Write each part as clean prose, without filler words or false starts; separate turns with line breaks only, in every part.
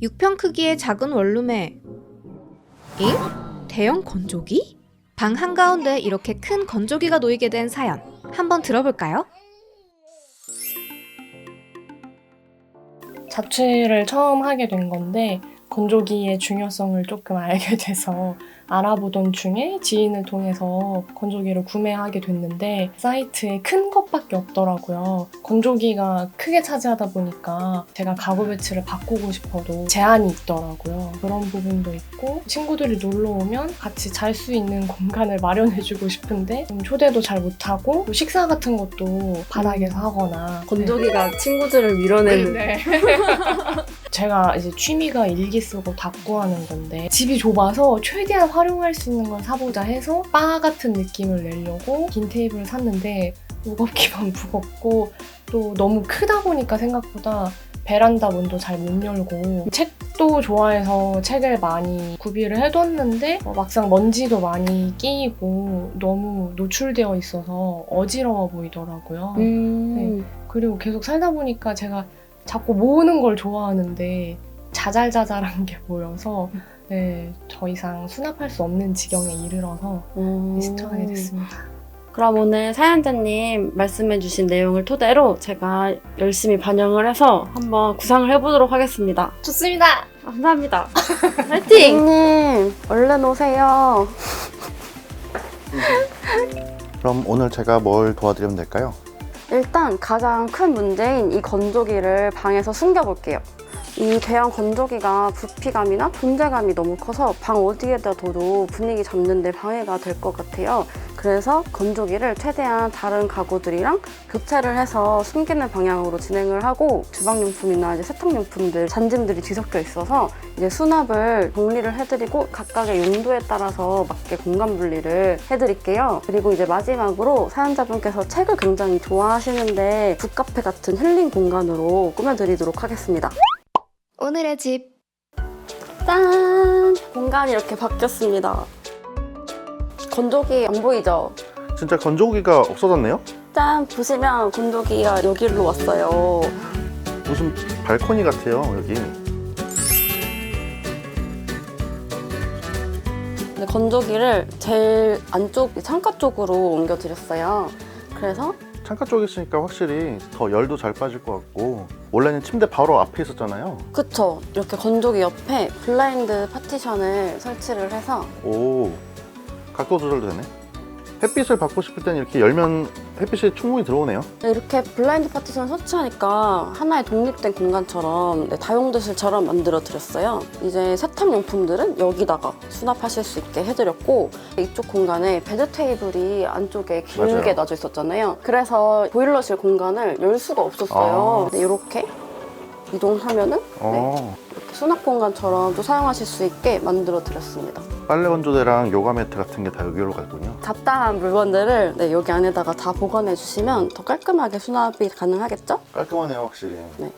6평 크기의 작은 원룸에 대형 건조기? 방 한가운데 이렇게 큰 건조기가 놓이게 된 사연 한번 들어볼까요?
자취를 처음 하게 된 건데 건조기의 중요성을 조금 알게 돼서 알아보던 중에 지인을 통해서 건조기를 구매하게 됐는데 사이트에 큰 것밖에 없더라고요. 건조기가 크게 차지하다 보니까 제가 가구 배치를 바꾸고 싶어도 제한이 있더라고요. 그런 부분도 있고 친구들이 놀러 오면 같이 잘 수 있는 공간을 마련해주고 싶은데 초대도 잘 못하고 식사 같은 것도 바닥에서 하거나
건조기가 친구들을 밀어내는.
네. 제가 이제 취미가 일기 쓰고 답구하는 건데 집이 좁아서 최대한 활용할 수 있는 걸 사보자 해서 바 같은 느낌을 내려고 긴 테이블을 샀는데 무겁기만 무겁고 또 너무 크다 보니까 생각보다 베란다 문도 잘 못 열고 책도 좋아해서 책을 많이 구비를 해뒀는데 막상 먼지도 많이 끼이고 너무 노출되어 있어서 어지러워 보이더라고요. 네. 그리고 계속 살다 보니까 제가 자꾸 모으는 걸 좋아하는데 자잘자잘한 게 보여서 네, 더 이상 수납할 수 없는 지경에 이르러서 신청하게 됐습니다.
그럼 오늘 사연자님 말씀해주신 내용을 토대로 제가 열심히 반영을 해서 한번 구상을 해보도록 하겠습니다.
좋습니다.
감사합니다. 화이팅! 님 얼른 오세요.
그럼 오늘 제가 뭘 도와드리면 될까요?
일단 가장 큰 문제인 이 건조기를 방에서 숨겨볼게요. 이 대형 건조기가 부피감이나 존재감이 너무 커서 방 어디에다 둬도 분위기 잡는 데 방해가 될 것 같아요. 그래서 건조기를 최대한 다른 가구들이랑 교체를 해서 숨기는 방향으로 진행을 하고 주방용품이나 이제 세탁용품들, 잔짐들이 뒤섞여 있어서 이제 수납을 정리를 해드리고 각각의 용도에 따라서 맞게 공간 분리를 해드릴게요. 그리고 이제 마지막으로 사연자분께서 책을 굉장히 좋아하시는데 북카페 같은 힐링 공간으로 꾸며드리도록 하겠습니다.
오늘의 집
짠! 공간이 이렇게 바뀌었습니다. 건조기 안 보이죠?
진짜 건조기가 없어졌네요?
짠! 보시면 건조기가 여기로 왔어요.
무슨 발코니 같아요, 여기.
근데 건조기를 제일 안쪽 창가 쪽으로 옮겨드렸어요. 그래서
창가 쪽에 있으니까 확실히 더 열도 잘 빠질 것 같고 원래는 침대 바로 앞에 있었잖아요.
그쵸? 이렇게 건조기 옆에 블라인드 파티션을 설치를 해서
오, 각도 조절도 되네. 햇빛을 받고 싶을 때는 이렇게 열면 햇빛이 충분히 들어오네요.
이렇게 블라인드 파티션 설치하니까 하나의 독립된 공간처럼 다용도실처럼 만들어 드렸어요. 이제 세탁용품들은 여기다가 수납하실 수 있게 해드렸고 이쪽 공간에 베드 테이블이 안쪽에 길게
맞아요.
놔져 있었잖아요. 그래서 보일러실 공간을 열 수가 없었어요. 이렇게 이동하면은 이렇게 수납 공간처럼 또 사용하실 수 있게 만들어 드렸습니다.
빨래 건조대랑 요가 매트 같은 게 다 여기로 가군요.
잡다한 물건들을 여기 안에다가 다 보관해 주시면 더 깔끔하게 수납이 가능하겠죠?
깔끔하네요, 확실히.
네.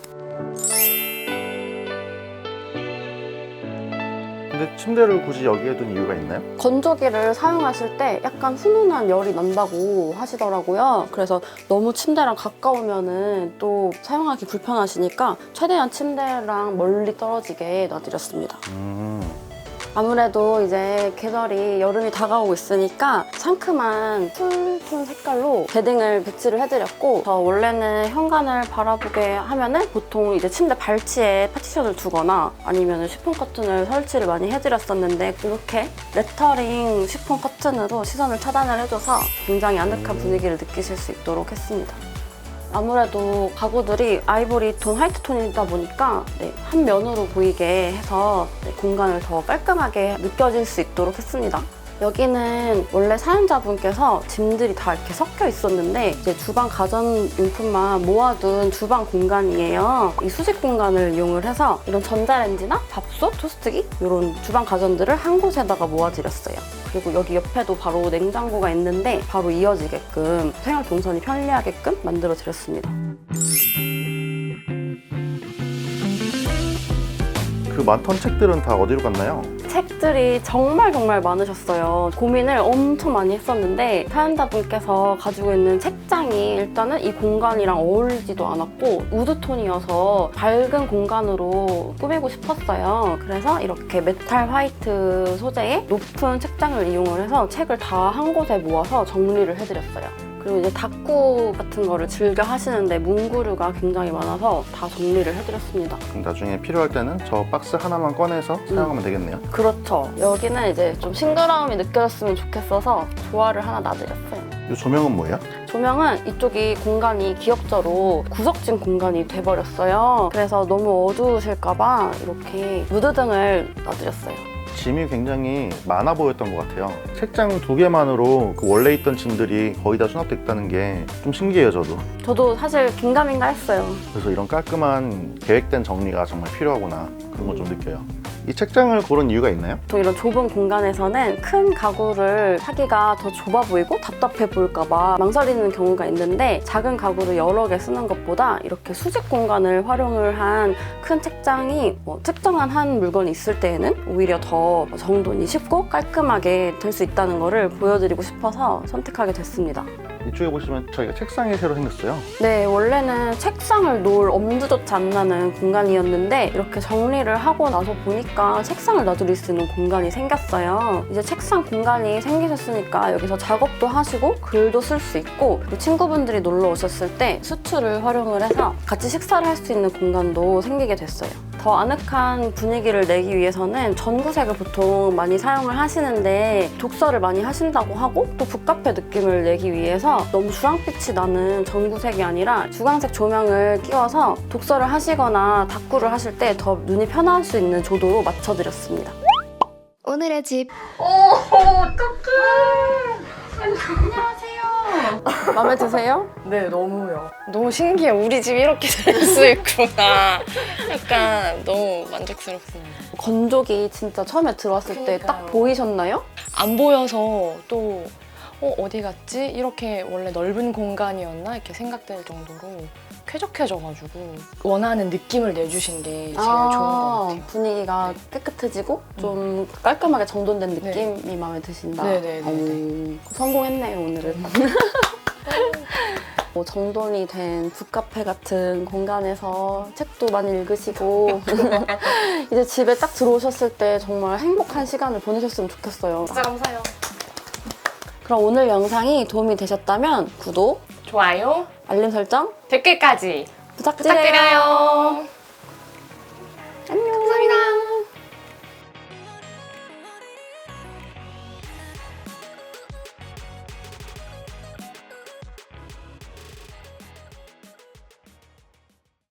근데 침대를 굳이 여기에 둔 이유가 있나요?
건조기를 사용하실 때 약간 훈훈한 열이 난다고 하시더라고요. 그래서 너무 침대랑 가까우면은 또 사용하기 불편하시니까 최대한 침대랑 멀리 떨어지게 놔드렸습니다. 아무래도 이제 계절이 여름이 다가오고 있으니까 상큼한 쿨톤 색깔로 베딩을 배치를 해드렸고 저 원래는 현관을 바라보게 하면은 보통 이제 침대 발치에 파티션을 두거나 아니면 쉬폰 커튼을 설치를 많이 해드렸었는데 이렇게 레터링 쉬폰 커튼으로 시선을 차단을 해줘서 굉장히 아늑한 분위기를 느끼실 수 있도록 했습니다. 아무래도 가구들이 아이보리 톤, 화이트 톤이다 보니까 한 면으로 보이게 해서 공간을 더 깔끔하게 느껴질 수 있도록 했습니다. 여기는 원래 사연자분께서 짐들이 다 이렇게 섞여 있었는데 이제 주방 가전용품만 모아둔 주방 공간이에요. 이 수직 공간을 이용을 해서 이런 전자레인지나 밥솥, 토스트기 이런 주방 가전들을 한 곳에다가 모아드렸어요. 그리고 여기 옆에도 바로 냉장고가 있는데 바로 이어지게끔 생활 동선이 편리하게끔 만들어드렸습니다.
그 많던 책들은 다 어디로 갔나요?
책들이 정말 많으셨어요. 고민을 엄청 많이 했었는데 사연자분께서 가지고 있는 책장이 일단은 이 공간이랑 어울리지도 않았고 우드톤이어서 밝은 공간으로 꾸미고 싶었어요. 그래서 이렇게 메탈 화이트 소재의 높은 책장을 이용을 해서 책을 다 한 곳에 모아서 정리를 해드렸어요. 그리고 이제 다꾸 같은 거를 즐겨 하시는데 문구류가 굉장히 많아서 다 정리를 해드렸습니다.
그럼 나중에 필요할 때는 저 박스 하나만 꺼내서 사용하면 되겠네요.
그렇죠. 여기는 이제 좀 싱그러움이 느껴졌으면 좋겠어서 조화를 하나 놔드렸어요.
이 조명은 뭐예요?
조명은 이쪽이 공간이 기역자로 구석진 공간이 돼버렸어요. 그래서 너무 어두우실까봐 이렇게 무드등을 놔드렸어요.
짐이 굉장히 많아 보였던 것 같아요. 책장 2개만으로 그 원래 있던 짐들이 거의 다 수납됐다는 게 좀 신기해요, 저도.
저도 사실 긴가민가 했어요.
그래서 이런 깔끔한 계획된 정리가 정말 필요하구나 그런 걸 좀 느껴요. 이 책장을 고른 이유가 있나요?
또 이런 좁은 공간에서는 큰 가구를 하기가 더 좁아 보이고 답답해 보일까봐 망설이는 경우가 있는데 작은 가구를 여러 개 쓰는 것보다 이렇게 수직 공간을 활용을 한 큰 책장이 특정한 한 물건이 있을 때에는 오히려 더 정돈이 쉽고 깔끔하게 될 수 있다는 거를 보여드리고 싶어서 선택하게 됐습니다.
이쪽에 보시면 저희가 책상이 새로 생겼어요.
네, 원래는 책상을 놓을 엄두조차 안 나는 공간이었는데 이렇게 정리를 하고 나서 보니까 책상을 놔둘 수 있는 공간이 생겼어요. 이제 책상 공간이 생기셨으니까 여기서 작업도 하시고 글도 쓸 수 있고 그리고 친구분들이 놀러 오셨을 때 수트를 활용을 해서 같이 식사를 할 수 있는 공간도 생기게 됐어요. 더 아늑한 분위기를 내기 위해서는 전구색을 보통 많이 사용을 하시는데 독서를 많이 하신다고 하고 또 북카페 느낌을 내기 위해서 너무 주황빛이 나는 전구색이 아니라 주황색 조명을 끼워서 독서를 하시거나 다꾸를 하실 때 더 눈이 편할 수 있는 조도로 맞춰드렸습니다.
오늘의 집.
마음에 드세요?
네, 너무요. 너무 신기해. 우리 집 이렇게 될 수 있구나. 약간 너무 만족스럽습니다.
건조기 진짜 처음에 들어왔을 때 딱
그러니까요.
보이셨나요?
안 보여서 또 어디 갔지? 이렇게 원래 넓은 공간이었나? 이렇게 생각될 정도로 쾌적해져가지고 원하는 느낌을 내주신 게 제일 좋은 것 같아요.
분위기가 깨끗해지고 좀 깔끔하게 정돈된 느낌이
네.
마음에 드신다.
네네네.
성공했네요, 오늘은. 정돈이 된 북카페 같은 공간에서 책도 많이 읽으시고 이제 집에 딱 들어오셨을 때 정말 행복한 시간을 보내셨으면 좋겠어요.
진짜 감사해요.
그럼 오늘 영상이 도움이 되셨다면 구독,
좋아요,
알림 설정
댓글까지
부탁드려요.
부탁드려요.